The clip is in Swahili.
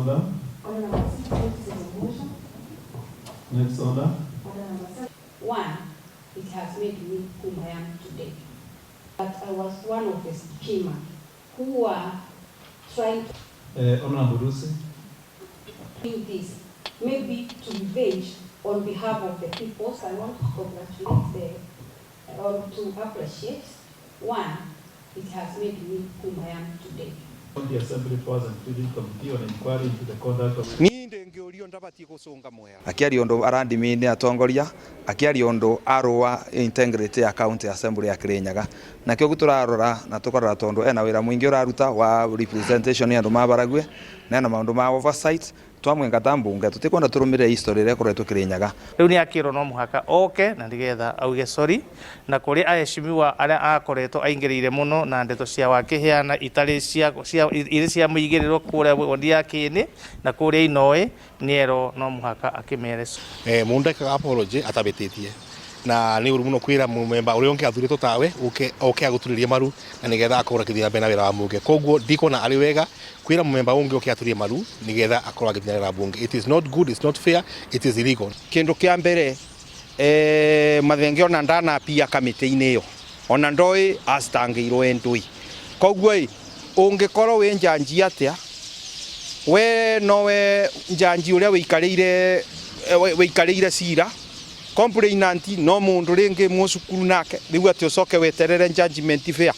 order. Order number 6, this is a motion. Next order. Order number 7. 1, it has made me whom I am today. But I was one of the schemers who were trying to Honorable Lucy. do this, maybe to revenge on behalf of the people. So I want to congratulate or to appreciate. 1, it has made me whom I am today. On the Assembly powers and including committee on inquiry into the conduct of akiari undu arandimine atongoria akiari undu arua integrity ya county assembly ya Kirinyaga nakyo guturarora na tukorora tondu ena wira mwingi uraruta wa representation ya andu ma Baragwi na ena maundu ma oversight twamwenga mbunge tutikwenda turumire history ria kuretwo Kirinyaga riu ni akiro no muhaka oke na ndigetha auge sorry na kuri aheshimiwa aria akoretwo aingirire muno na ndeto cia wakiheana itari cia muigiriro kuria wondi ya kini na kuria inoe niero no muhaka akimere mundeka apology atabetitie na ni uru muno kwira mumemba uri onke athurito tawe oke aguturirie maru na nigetha akora kithia mbena wira wa mbunge koguo ndikona ari wega kwira mumemba ungi oke aturie maru nigetha akora kithia wira wa mbunge. It is not good, it's not fair, it is illegal. Kindu kia mbere mathenge ona ndana pia kamiti-ini iyo ona ndoi astangirwo endui koguo ungikorwo wi njanji atia we nowe njanji uria wikarire cira complainant no mundu ringi mucukuru nake riu ati ucoke weterere judgment fair